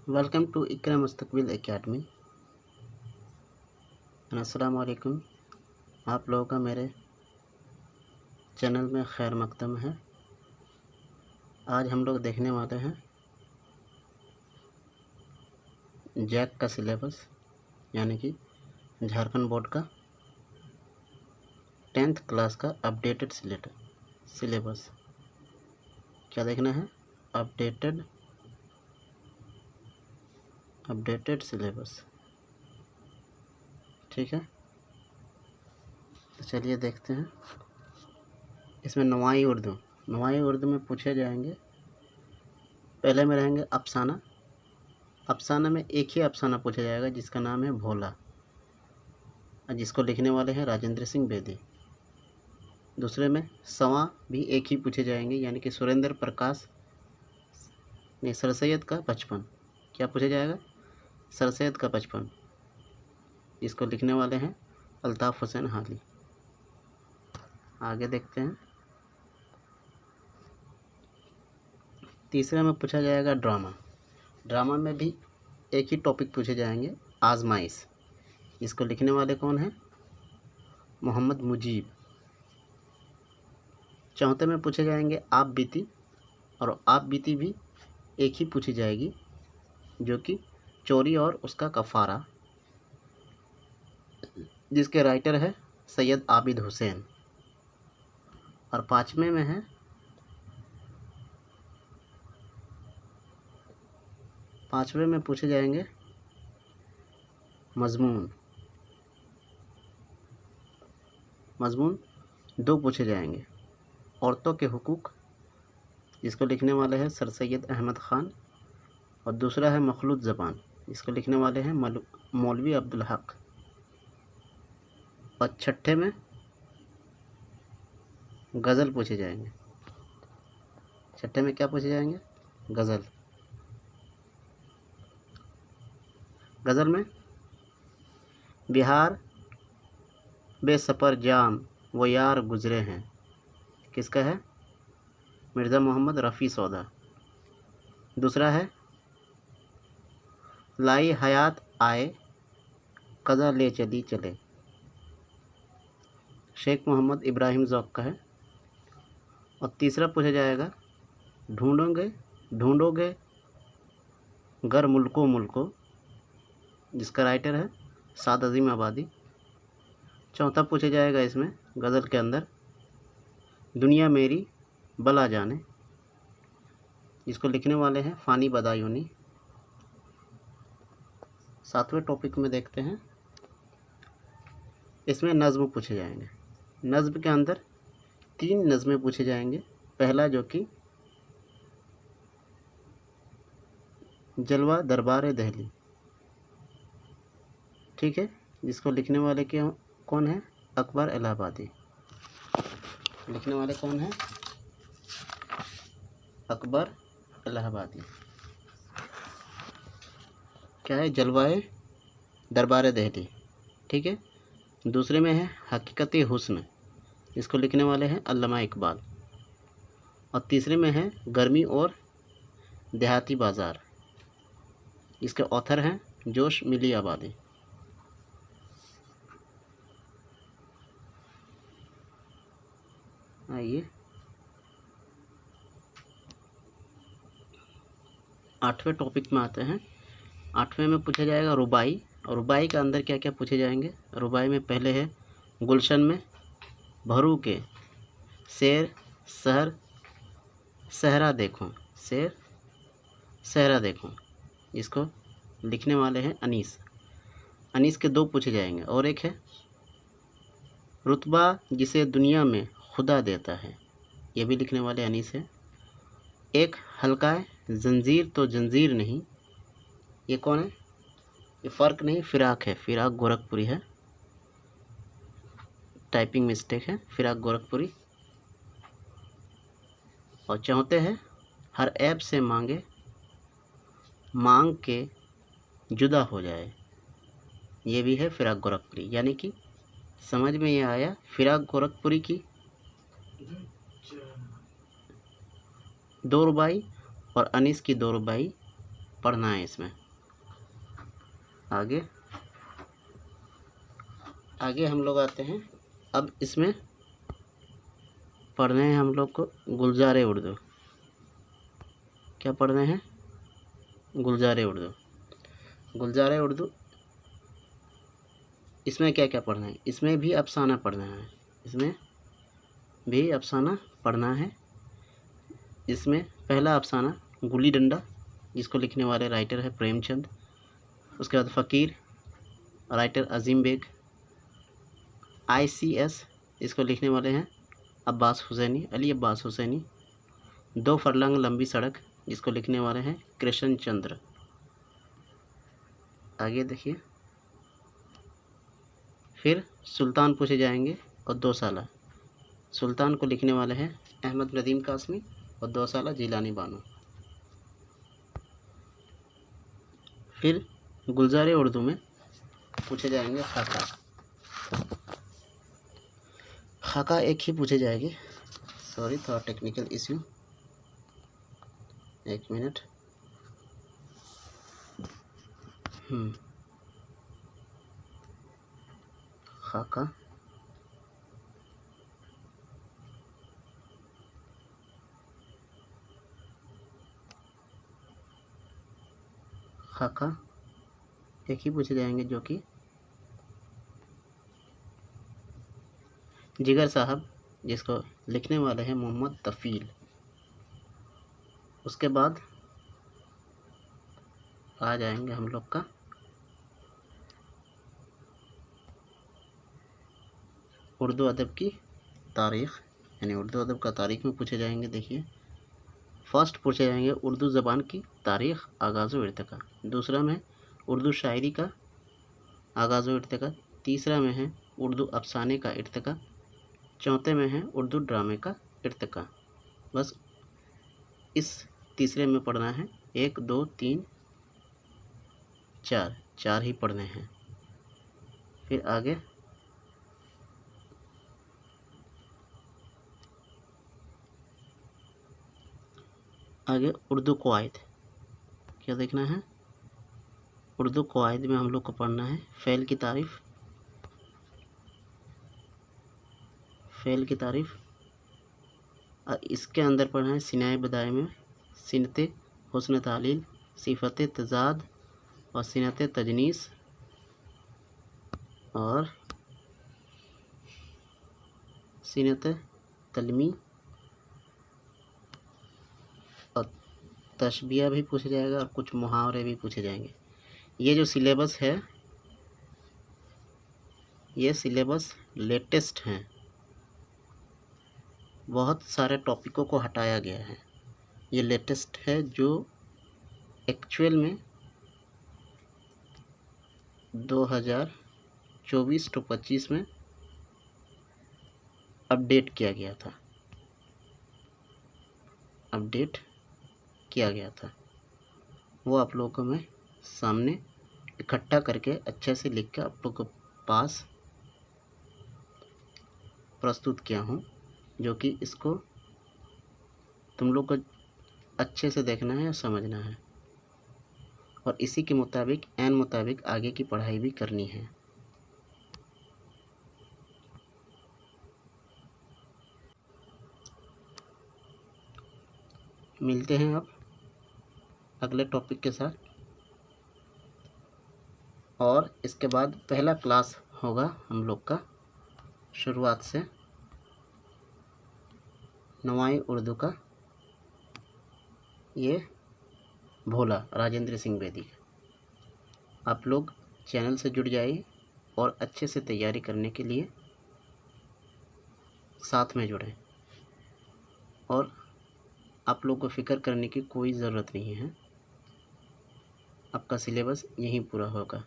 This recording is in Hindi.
वेलकम टू इकरा मुस्तकबिल एकेडमी। अस्सलाम वालेकुम। आप लोगों का मेरे चैनल में खैर मकदम है। आज हम लोग देखने वाले हैं जैक का सिलेबस, यानी कि झारखंड बोर्ड का 10th क्लास का अपडेटेड सिलेबस। क्या देखना है? Updated syllabus. ठीक है, तो चलिए देखते हैं। इसमें नवाई उर्दू में पूछे जाएंगे। पहले में रहेंगे अफसाना। अफसाना में एक ही अफसाना पूछा जाएगा जिसका नाम है भोला, जिसको लिखने वाले हैं राजेंद्र सिंह बेदी। दूसरे में सवां भी एक ही पूछे जाएंगे, यानी कि सुरेंद्र प्रकाश नहीं, सर सैयद का 55। क्या पूछा जाएगा? सर सैयद का 55, जिसको लिखने वाले हैं अल्ताफ़ हुसैन हाली। आगे देखते हैं। तीसरे में पूछा जाएगा ड्रामा में भी एक ही टॉपिक पूछे जाएंगे, आजमाइश। इसको लिखने वाले कौन हैं? मोहम्मद मुजीब। चौथे में पूछे जाएंगे आप बीती, और आप बीती भी एक ही पूछी जाएगी, जो कि चोरी और उसका कफ़ारा, जिसके राइटर है सैयद आबिद हुसैन। और पाँचवें में पूछे जाएंगे मज़मून 2 पूछे जाएंगे, औरतों के हुकूक, जिसको लिखने वाले हैं सर सैयद अहमद ख़ान, और दूसरा है मखलूत ज़बान, जिसको लिखने वाले हैं मौलवी अब्दुल हक। और छठे में गज़ल पूछे जाएंगे। छठे में क्या पूछे जाएंगे? गज़ल में बिहार बेसफर जाम वो यार गुज़रे हैं, किसका है? मिर्ज़ा मोहम्मद रफ़ी सौदा। दूसरा है लाई हयात आए कज़ा ले चली चले, शेख मोहम्मद इब्राहिम ज़ौक़ का है। और तीसरा पूछा जाएगा ढूंढोगे गर मुल्को, जिसका राइटर है साद अज़ीम आबादी। चौथा पूछा जाएगा इसमें गज़ल के अंदर दुनिया मेरी बला जाने, जिसको लिखने वाले हैं फ़ानी बदायूनी। सातवें टॉपिक में देखते हैं। इसमें नज़्म पूछे जाएंगे। नज़्म के अंदर 3 नज़्में पूछे जाएंगे। पहला जो कि जलवा दरबार दहली, ठीक है, जिसको लिखने वाले कौन है? अकबर इलाहाबादी। लिखने वाले कौन है? अकबर इलाहाबादी। क्या है? जलवाए दरबार दहली, ठीक है। दूसरे में है हकीकत हुस्न, इसको लिखने वाले हैं अल्लामा इकबाल। और तीसरे में है गर्मी और देहाती बाज़ार, इसके ऑथर हैं जोश मिली आबादी। आइए 8वें टॉपिक में आते हैं। 8वें में पूछा जाएगा रुबाई। और रुबाई के अंदर क्या क्या पूछे जाएंगे? रुबाई में पहले है गुलशन में भरू के शेर सहर सहरा देखो, शेर सहरा देखो, इसको लिखने वाले हैं अनीस के 2 पूछे जाएंगे। और एक है रुतबा जिसे दुनिया में खुदा देता है, ये भी लिखने वाले अनीस है। एक हल्का जंजीर तो जंजीर नहीं, ये कौन है? ये फ़र्क नहीं, फ़िराक है, फ़िराक गोरखपुरी है, टाइपिंग मिस्टेक है, फ़िराक गोरखपुरी। और चौथे हैं हर ऐप से मांग के जुदा हो जाए, ये भी है फ़िराक गोरखपुरी। यानी कि समझ में ये आया, फ़िराक गोरखपुरी की 2 रुबाई और अनीस की 2 रुबाई पढ़ना है इसमें। आगे आगे हम लोग आते हैं। अब इसमें पढ़ने हैं हम लोग को गुलजार उर्दू। क्या पढ़ने हैं? गुलजार उर्दू। गुलजार उर्दू इसमें क्या क्या पढ़ना है? इसमें भी अफसाना पढ़ना है। इसमें भी अफसाना पढ़ना है। इसमें पहला अफसाना गुल्ली डंडा, जिसको लिखने वाले राइटर है प्रेमचंद। उसके बाद फ़कीर, राइटर अजीम बेग। ICS, इसको लिखने वाले हैं अब्बास हुसैनी, अली अब्बास हुसैनी। 2 फरलांग लंबी सड़क, जिसको लिखने वाले हैं कृष्ण चंद्र। आगे देखिए, फिर सुल्तान पूछे जाएंगे और 2 साला। सुल्तान को लिखने वाले हैं अहमद नदीम कासमी और 2 साला जिलानी बानो। फिर गुलजार उर्दू में पूछे जाएंगे खाका। खाका एक ही पूछे जाएंगे। सॉरी, थोड़ा टेक्निकल इश्यू, 1 मिनट। खाका खाका एक ही पूछे जाएंगे, जो कि जिगर साहब, जिसको लिखने वाले हैं मोहम्मद तफ़ील। उसके बाद आ जाएंगे हम लोग का उर्दू अदब की तारीख़, यानी उर्दू अदब का तारीख़ में पूछे जाएंगे। देखिए, फर्स्ट पूछे जाएंगे उर्दू ज़बान की तारीख़, आगाज़ व इर्तिक़ा। दूसरा में उर्दू शायरी का आगाज़ व इर्तिक़ा। तीसरा में है उर्दू अफसाने का इर्तिक़ा। चौथे में है उर्दू ड्रामे का इर्तिक़ा। बस इस तीसरे में पढ़ना है। 1 2 3 4 ही पढ़ने हैं। फिर आगे उर्दू कवायद क्या देखना है? उर्दू कवायद में हम लोग को पढ़ना है फ़ेल की तारीफ़, फ़ेल की तारीफ़। इसके अंदर पढ़ना है सिनाए बदाए में सिनते हुस्न तालील, सिफ़त तज़ाद और सिनत तजनीस और सिनत तलमी और तशबिया भी पूछा जाएगा और कुछ मुहावरे भी पूछे जाएंगे। ये जो सिलेबस है, ये सिलेबस लेटेस्ट हैं। बहुत सारे टॉपिकों को हटाया गया है। ये लेटेस्ट है, जो एक्चुअल में 2024 to 25 में अपडेट किया गया था। वो आप लोगों को मैं सामने इकट्ठा करके अच्छे से लिख के आप लोगों के पास प्रस्तुत किया हूँ, जो कि इसको तुम लोग को अच्छे से देखना है और समझना है, और इसी के मुताबिक आगे की पढ़ाई भी करनी है। मिलते हैं अब अगले टॉपिक के साथ, और इसके बाद पहला क्लास होगा हम लोग का शुरुआत से नवाई उर्दू का। ये भोला राजेंद्र सिंह बेदी। आप लोग चैनल से जुड़ जाइए और अच्छे से तैयारी करने के लिए साथ में जुड़ें, और आप लोग को फ़िक्र करने की कोई ज़रूरत नहीं है। आपका सिलेबस यहीं पूरा होगा।